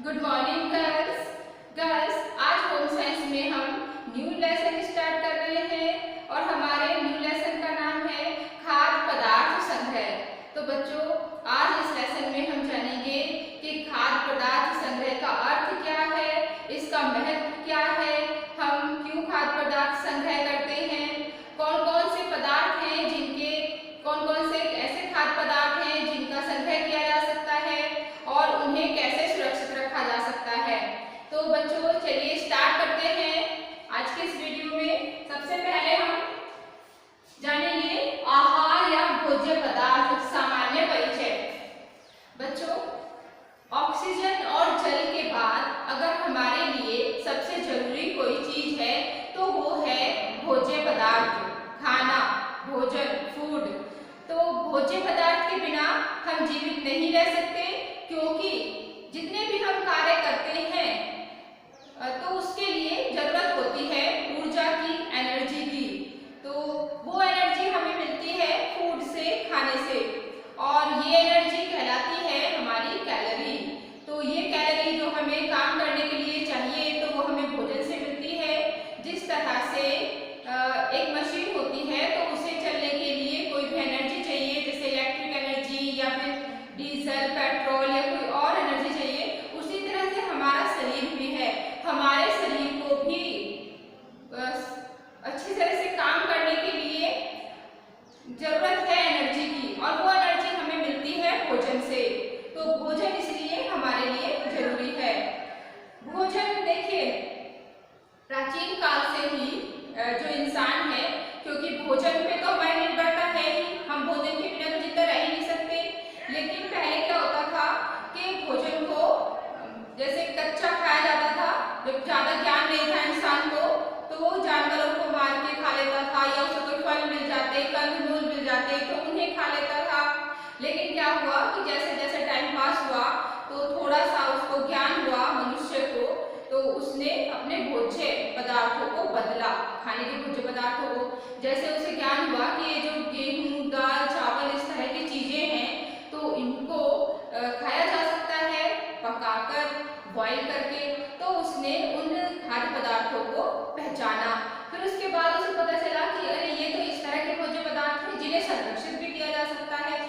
Good morning girls. आज home science में हम न्यू लेसन स्टार्ट कर रहे हैं और हमारे न्यू लेसन का नाम है खाद्य पदार्थ संग्रह। तो बच्चों, आज इस लेसन में हम जानेंगे कि खाद्य पदार्थ संग्रह का अर्थ क्या है, इसका महत्व क्या है, हम क्यों खाद्य पदार्थ संग्रह करते हैं, कौन कौन से पदार्थ हैं कौन कौन से ऐसे खाद्य पदार्थ हैं जिनका संग्रह किया जा सकता है और उन्हें कैसे सुरक्षित रखा जा सकता है। तो बच्चों, चलिए स्टार्ट करते हैं आज के इस वीडियो में। सबसे पहले हम जानेंगे आहार या भोज्य पदार्थ सामान्य परिचय। बच्चों, ऑक्सीजन और जल के बाद अगर हमारे लिए सबसे जरूरी कोई चीज है तो वो है भोज्य पदार्थ, खाना, भोजन, फूड। तो भोज्य पदार्थ के बिना हम जीवित नहीं रह सकते, क्योंकि जितने भी हम कार्य करते हैं तो उसके लिए जरूरत होती है ऊर्जा की, एनर्जी की। तो वो एनर्जी हमें मिलती है फूड से, खाने से, और ये एनर्जी कहलाती है हमारी कैलोरी। तो ये कैलोरी जो हमें काम करने के लिए चाहिए तो वो हमें भोजन से मिलती है। जिस तरह से एक मशीन होती है तो उसे चलने के लिए कोई भी एनर्जी चाहिए, जैसे इलेक्ट्रिक एनर्जी या फिर डीजल, पेट्रोल या कोई और एनर्जी चाहिए, उसी तरह से हमारा शरीर भी है। हमारे शरीर को भी अच्छी तरह से काम करने के लिए जरूरत है एनर्जी की, और वो एनर्जी हमें मिलती है भोजन से। तो भोजन इसलिए हमारे लिए जरूरी है। भोजन देखिए, प्राचीन काल से ही जो इंसान है, क्योंकि भोजन पे तो हमारी निर्भरता है ही, हम भोजन के बिना तो जिंदा रह ही नहीं सकते। लेकिन पहले क्या होता था कि भोजन को जैसे कच्चा खाया जाता था, जब ज्यादा ज्ञान नहीं था इंसान को तो वो जानवरों को मार के खा लेता था, या उसे कोई फल मिल जाते, कंदमूल मिल जाते तो उन्हें खा लेता था। लेकिन क्या हुआ कि जैसे जैसे टाइम पास हुआ तो थोड़ा सा उसको ज्ञान हुआ मनुष्य को, तो उसने अपने भोज्य पदार्थों को बदला, खाने के भोज्य पदार्थों को। जैसे उसे ज्ञान हुआ कि ये जो गेहूं, दाल, चावल, इस तरह की चीजें हैं तो इनको खाया जा सकता है पकाकर, बॉईल करके। तो उसने उन खाद्य पदार्थों को पहचाना। फिर उसके बाद उसे पता चला कि अरे ये तो इस तरह के भोज्य पदार्थ हैं जिन्हें संरक्षित भी किया जा सकता है।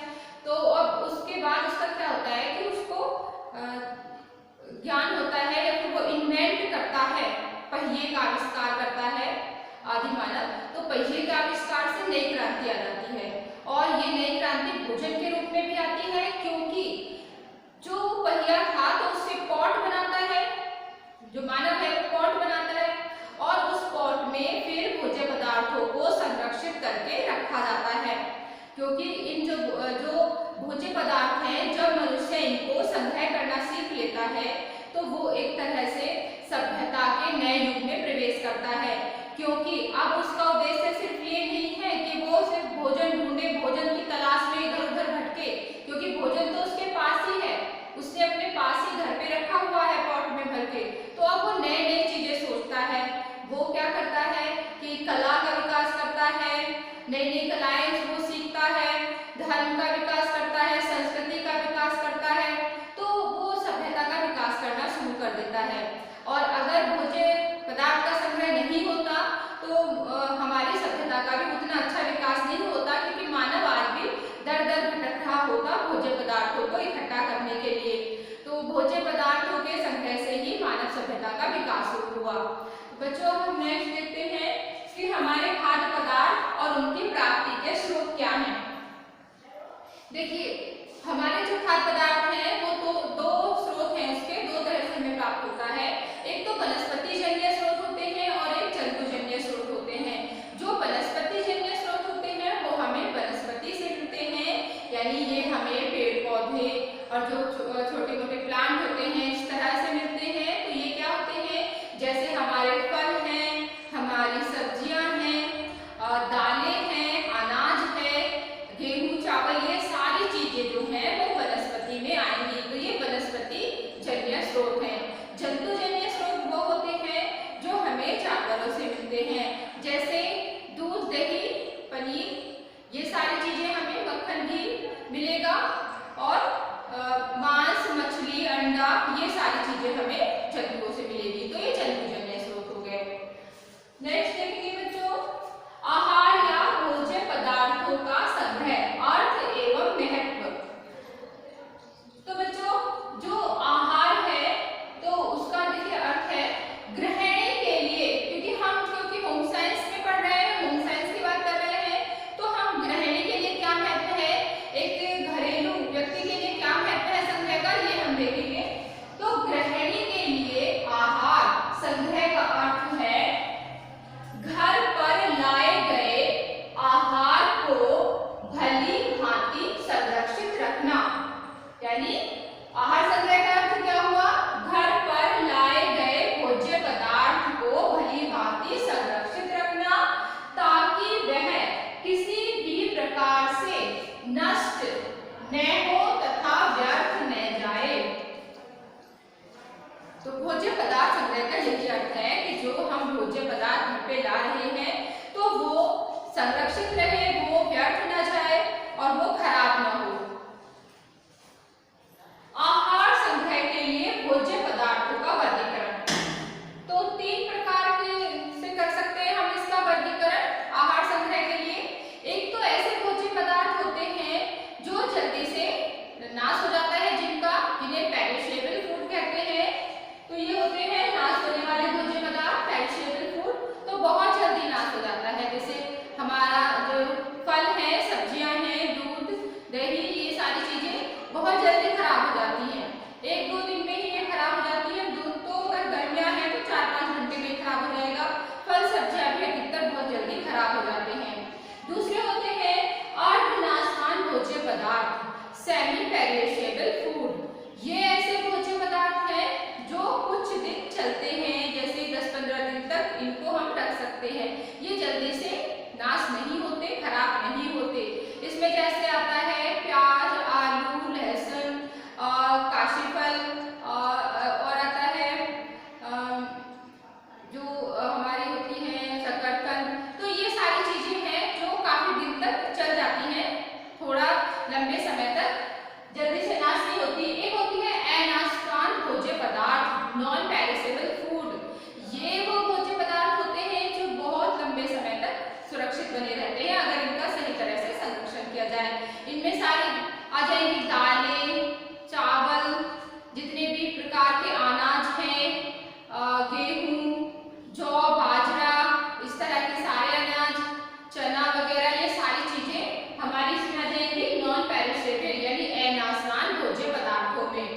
तो अब उसके बाद उसका क्या होता है कि उसको ज्ञान होता है, या फिर वो इन्वेंट करता है, पहिए का आविष्कार करता है आदि मानव। तो पहिए के आविष्कार से नई क्रांति आ जाती है, और ये नई क्रांति भोजन के रूप में भी आती है, क्योंकि जो पहिया था तो उससे पॉट बनाता है, जो मानव है वो पॉट बनाता है, और उस पॉट में फिर भोज्य पदार्थों को संरक्षित करके रखा जाता है। क्योंकि इन जो भोज्य पदार्थ हैं, जब मनुष्य इनको संग्रह करना सीख लेता है तो वो एक तरह से सभ्यता के नए युग में प्रवेश करता है। क्योंकि अब उसका उद्देश्य सिर्फ ये नहीं है कि वो सिर्फ भोजन ढूंढे, भोजन की तलाश में इधर उधर भटके, क्योंकि भोजन तो उसके पास ही है, उसने अपने पास ही घर पे रखा हुआ है पॉट में भर के। तो अब वो नई नई चीजें सोचता है। वो क्या करता है कि कला का विकास करता है, नई नई कलाएं वो सीखता है, धर्म का विकास करता है, संस्कृति का विकास करता है, तो वो सभ्यता का विकास करना शुरू कर देता है। और अगर भोज्य पदार्थ का संग्रह नहीं होता तो हमारी सभ्यता का भी उतना अच्छा विकास नहीं होता, क्योंकि मानव आज भी दर दर भटक रहा होता भोज्य पदार्थों को इकट्ठा करने के लिए। तो भोज्य पदार्थों के संग्रह से ही मानव सभ्यता का विकास हुआ। बच्चों, हम नेक्स्ट देखते हैं कि हमारे खाद्य पदार्थ और उनकी प्राप्ति के स्रोत क्या हैं। देखिए, हमारे जो खाद्य पदार्थ हैं वो तो दो स्रोत हैं उसके, दो तरह से हमें प्राप्त होता है। एक तो वनस्पति जन्य स्रोत होते हैं और एक जंतुजन्य स्रोत होते हैं। जो वनस्पति जन्य स्रोत होते हैं वो हमें वनस्पति से मिलते हैं, यानी ये हमें पेड़ पौधे और जो छोटे मोटे प्लांट होते हैं इस तरह से मिलते हैं। तो ये क्या होते हैं, जैसे हमारे फल हैं, हमारी सब्जियां हैं, दालें हैं, अनाज है, गेहूं, चावल, ये सारी चीजें जो हैं वो वनस्पति में आएंगी। तो ये वनस्पति जन्य स्रोत हैं। जंतुजन्य स्रोत वो होते यानी आहार संग्रह का अर्थ क्या हुआ? घर पर लाए गए भोज्य पदार्थ को भली भांति संरक्षित रखना ताकि वह किसी भी प्रकार से नष्ट न हो तथा व्यर्थ न जाए। तो भोज्य पदार्थ संग्रह का यही अर्थ है कि जो हम भोज्य पदार्थ घर पे ला रहे हैं तो वो संरक्षित रहे, वो व्यर्थ न जाए और वो खराब न हो। आहार संग्रह के लिए भोज्य पदार्थों का वर्गीकरण, तो 3 प्रकार के से कर सकते हैं हम इसका वर्गीकरण आहार संग्रह के लिए। एक तो ऐसे भोज्य पदार्थ होते हैं जो जल्दी से नाश हो जाता है, जिन्हें पेरिशेबल फूड कहते हैं। तो ये होते हैं नाश होने वाले भोज्य पदार्थ, पेरिशेबल फूड। तो बहुत जल्दी नाश हो जाता है, जैसे हमारा जो फल है, सब्जियां हैं, दूध, दही, ये सारी चीजें बहुत जल्दी खराब हो जाती हैं। 1-2 दिन में ही ये खराब हो जाती है। दूध तो अगर गर्मियां हैं तो 4-5 घंटे में खराब हो जाएगा। फल सब्जियां भी अधिकतर बहुत जल्दी खराब हो जाते हैं। दूसरे होते हैं अर्धनाशवान भोज्य पदार्थ, सेमी पेरिशेबल फूड। ये ऐसे भोज्य पदार्थ हैं जो कुछ दिन चलते हैं, जैसे 10-15 दिन तक इनको हम रख सकते हैं। ये जल्दी से नाश नहीं होते, खराब नहीं होते। इसमें जैसे आता है प्याज, आलू, लहसुन, काशीफल और आता है जो हमारी होती है शकरकंद। तो ये सारी चीजें हैं जो काफी दिन तक चल जाती हैं, थोड़ा लंबे समय तक जल्दी से नाश नहीं होती। एक होती है अनाशवान भोज्य पदार्थ, नॉन पेरिशेबल फूड। ये वो भोज्य पदार्थ होते हैं जो बहुत लंबे समय तक सुरक्षित बने रहते हैं अगर इनका सही तरह से संरक्षण किया जाए। इनमें सारी आ जाएंगी दालें, चावल, जितने भी प्रकार के अनाज हैं, गेहूं, जौ, बाजरा, इस तरह के सारे अनाज, चना वगैरह, ये सारी चीजें हमारी इसमें आ जाएंगी नॉन पेरिशेबल यानी अनाशवान भोज्य पदार्थों में।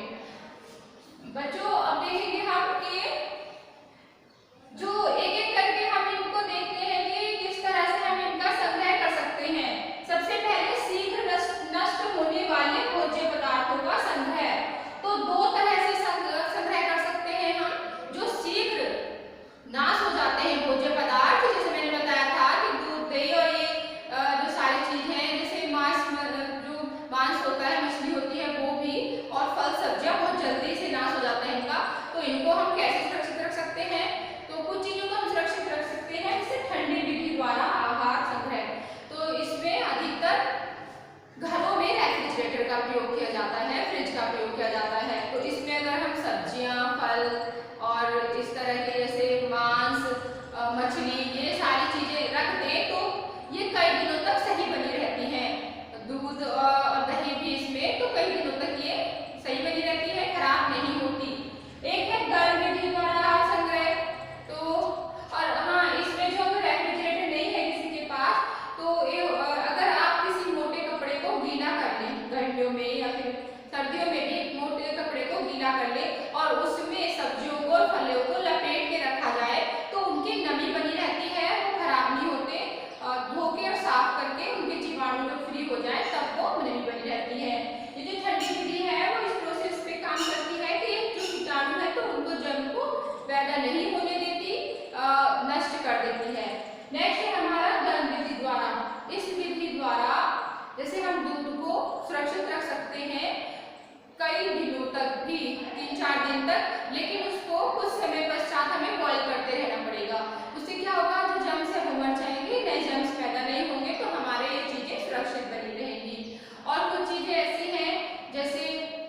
बच्चों अब देखेंगे हम कि जो एक-एक करके हम इनको देखते हैं कि किस तरह से हम इनका संग्रह कर सकते हैं। सबसे पहले शीघ्र नष्ट होने वाले भोज्य पदार्थों का संग्रह। तो 2 तरह से संग्रह कर सकते हैं हम। जो शीघ्र नाश हो जाते हैं भोज्य पदार्थ, जैसे मैंने बताया था कि दूध, दही और ये जो सारी चीजें हैं, जैसे मांस होता है, मछली होती है, वो भी, और फल सब्जियां बहुत जल्दी से नाश हो जाता है इनका। तो इनको हम कैसे सुरक्षित रख सकते हैं? तो कुछ चीजों को हम सुरक्षित रख सकते हैं जैसे ठंडी विधि द्वारा आहार संग्रह। तो इसमें अधिकतर घरों में रेफ्रिजरेटर का प्रयोग किया जाता है, फ्रिज का प्रयोग किया जाता है। तो इसमें अगर हम सब्जियां, फल और इस तरह के जैसे मांस, मछली, ये सारी चीजें रख दें तो ये कई दिनों तक सही बनी रहती हैं। दूध और दही भी इसमें तो कई दिनों तक ये सही बनी रहती है, खराब नहीं होती। एक है गर्म विधि द्वारा आहार संग्रह। तो और हाँ, इसमें जो रेफ्रिजरेटर नहीं है किसी के पास, तो अगर आप किसी मोटे कपड़े को गीला कर लें गर्मियों में या फिर सर्दियों में भी मोटे कपड़े को गीला कर ले और उसमें सब्जियों को और फलों को लपेट के रखा जाए तो उनकी नमी बनी रहती है, वो खराब नहीं होते। धो के और साफ करके उनके जीवाणु जो फ्री हो जाए तब वो नमी बनी रहती है। ये जो ठंडी विधि है वो इस प्रोसेस पे काम करती है कि जो कीटाणु है तो उनको जन्म को पैदा नहीं होने देती, नष्ट कर देती है। नेक्स्ट है हमारा गर्म विधि द्वारा। इस विधि द्वारा जैसे हम दूध को सुरक्षित रख सकते हैं कई दिनों तक भी, 3-4 दिन तक, लेकिन उसको कुछ समय पश्चात हमें बॉईल करते रहना पड़ेगा। उससे क्या होगा, जो जर्म्स है वो मर जाएंगे, नए जर्म्स पैदा नहीं होंगे, तो हमारे ये चीजें सुरक्षित बनी रहेंगी। और कुछ चीजें ऐसी हैं जैसे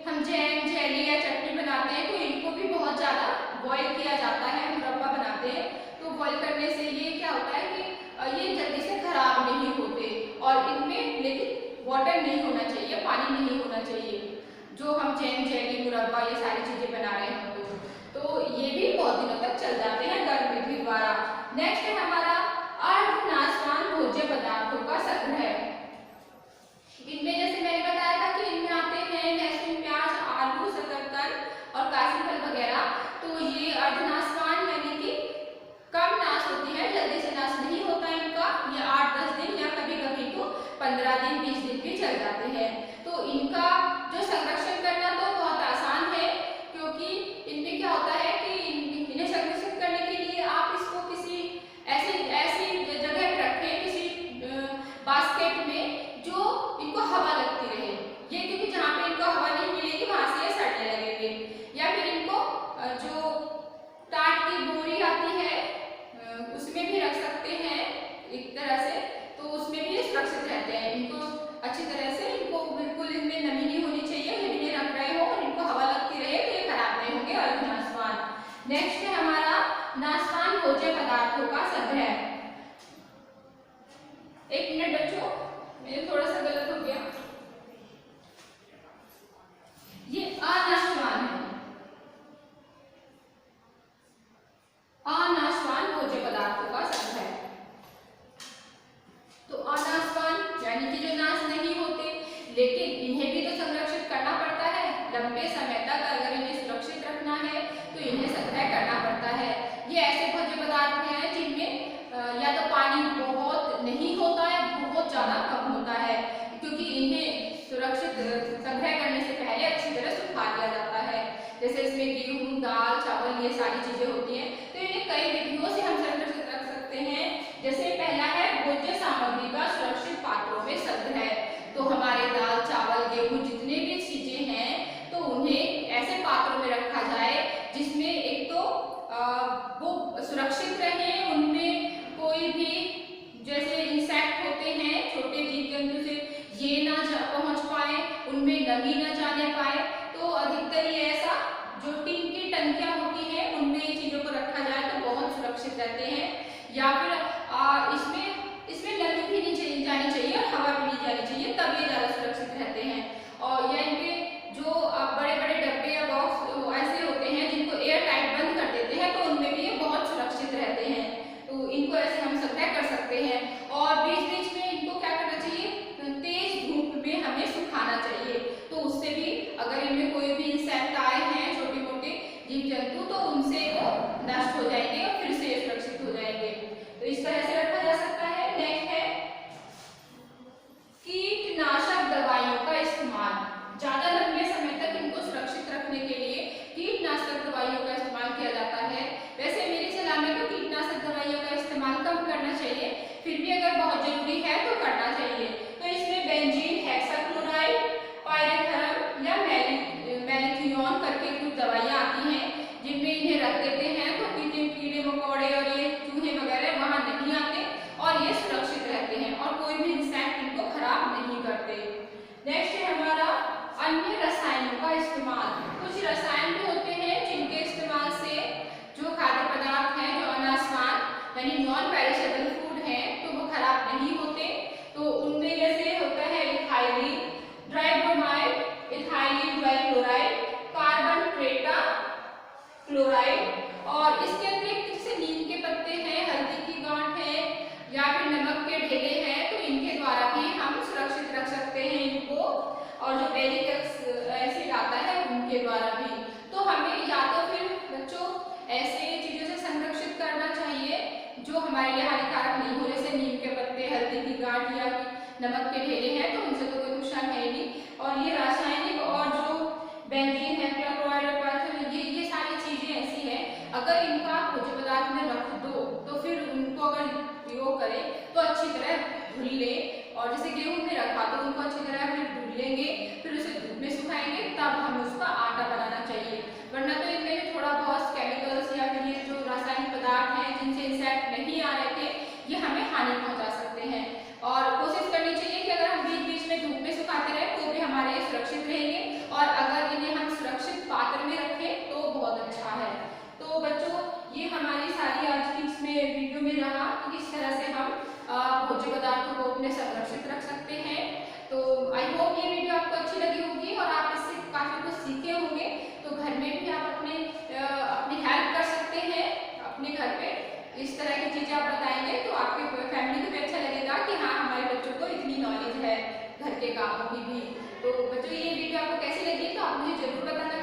हम जैम, जेली या चटनी बनाते हैं तो इनको भी बहुत ज्यादा बॉईल किया जाता है, मुरब्बा बनाते हैं। तो बॉईल करने से ये क्या होता है कि ये जल्दी से खराब नहीं होते और इनमें लेकिन वाटर नहीं होना चाहिए, पानी नहीं होना चाहिए। जो हम जैम, जेली, मुरब्बा ये सारी चीजें बना रहे हैं तो ये भी बहुत दिनों तक चल जाते हैं गर्म विधि द्वारा। नेक्स्ट है हमारा अर्धनाशवान भोज्य पदार्थों का संग्रह। इनमें जैसे मैंने बताया था कि इनमें आते हैं लहसुन, प्याज, आलू, शकरकंद और काशीफल वगैरह। तो ये अर्धनाशवान यानी कि कम नाश होती है, जल्दी से नाश नहीं होता इनका। ये 8-10 दिन या कभी कभी तो 15 दिन, 20 दिन भी चल जाते हैं। तो इनका जो संरक्षण करना ये सारी चीजें होती हैं। तो इन्हें कई विधियों से हम संरक्षित रख सकते हैं। जैसे पहला है भोज्य सामग्री का सुरक्षित पात्रों में संग्रह। तो हमारे दाल चावल गेहूं जितने भी चीजें हैं तो उन्हें ऐसे पात्रों में रखा जाए जिसमें एक तो वो सुरक्षित रहे, उनमें कोई भी जैसे इंसेक्ट होते हैं छोटे जीव जंतु से ये ना पहुंच पाए, उनमें नमी ना जाने पाए। तो अधिकतर ये ऐसा जो टीन की टंकियां होती हैं उनमें ये चीजों को रखा जाए तो बहुत सुरक्षित रहते हैं। या फिर इसमें नमी भी नहीं जानी चाहिए और हवा भी नहीं जानी चाहिए, तब ये ज्यादा सुरक्षित रहते हैं। और या इनके जो बड़े बड़े डब्बे या बॉक्स ऐसे होते हैं जिनको एयर टाइट बंद कर देते हैं तो उनमें भी ये बहुत सुरक्षित रहते हैं। तो इनको ऐसे हम संग्रह कर सकते हैं। और बीच बीच में इनको क्या करना चाहिए, तेज धूप में हमें सुखाना चाहिए। तो उससे भी अगर इनमें कोई भी इंसेक्ट आए हैं छोटे मोटे जीव जंतु तो उनसे वो नष्ट हो जाएंगे और फिर से सुरक्षित हो जाएंगे। तो इस तरह से रखा जा सकता है। नेक्स्ट है कीटनाशक दवाइयों का इस्तेमाल। ज्यादा लंबे समय तक इनको सुरक्षित रखने के लिए कीटनाशक दवाइयों का इस्तेमाल किया जाता है। वैसे मेरी सलाह में तो कीटनाशक दवाइयों का इस्तेमाल कम करना चाहिए, फिर भी अगर बहुत जरूरी है तो करना चाहिए। तो इसमें बेंजीन हेक्साक्लोराइड, पायरेथरम या मैलिथियोन करके कुछ दवाइयाँ आती हैं जिनमें इन्हें रख देते हैं तो कीड़े मकोड़े और ये चूहे वगैरह वहाँ नहीं आते और ये सुरक्षित रहते हैं और कोई भी इंसेक्ट इनको खराब नहीं करते। नेक्स्ट है हमारा अन्य रसायनों का इस्तेमाल। कुछ रसायन भी होते हैं जिनके इस्तेमाल से जो खाद्य पदार्थ हैं जो अनाजमान यानी नॉन पेरिशेबल फूड हैं तो वो खराब नहीं होते। तो उनमें जैसे होता है ethylene dibromide, ethylene dichloride, carbon tetrachloride. और इसके अतिरिक्त जैसे नीम के पत्ते हैं, हल्दी की गांठ है या फिर नमक के ढेले हैं तो इनके द्वारा भी हम सुरक्षित रख सकते हैं इनको। और जो बेरिक एसिड आता है उनके द्वारा भी। तो हमें या तो फिर बच्चों ऐसे चीजों से संरक्षित करना चाहिए जो हमारे लिए हानिकारक नहीं हो, जैसे नीम के पत्ते, हल्दी की गांठ या नमक के ढेले हैं तो उनसे तो कोई नुकसान है नहीं। और ये रासायनिक और जो बेंजीन है, ये सारी चीजें ऐसी हैं अगर इनका आप भोज्य पदार्थ में रख दो तो फिर उनको अगर उपयोग करें तो अच्छी तरह धुल लें। और जैसे गेहूं में रखा तो उनको अच्छी तरह फिर धुल लेंगे, फिर उसे धूप में सुखाएंगे, तब हमें उसका आटा बनाना चाहिए। वरना तो इनमें भी थोड़ा बहुत केमिकल्स या फिर ये जो रासायनिक पदार्थ हैं जिनसे इंसेक्ट नहीं आ रहे थे ये हमें हानि पहुंचा सकते हैं। और कोशिश करनी चाहिए कि अगर हम बीच बीच में धूप में सुखाते रहे तो भी हमारे सुरक्षित रहेंगे और अगर इन्हें हम सुरक्षित पात्र में रखें तो बहुत अच्छा है। तो बच्चों ये हमारी सारी आज की इसमें वीडियो में रहा कि किस तरह से हम भोज्य पदार्थों को अपने संरक्षित रख सकते हैं। तो आई होप ये वीडियो आपको अच्छी लगी होगी और आप इससे काफी कुछ सीखे होंगे। तो घर में भी आप अपनी हेल्प कर सकते हैं अपने घर पे। इस तरह की चीजें आप बताएंगे तो आपके फैमिली को भी अच्छा लगेगा कि हाँ हमारे बच्चों को इतनी नॉलेज है घर के कामों की भी। तो बच्चों ये वीडियो आपको कैसी लगी तो आप मुझे जरूर बताना।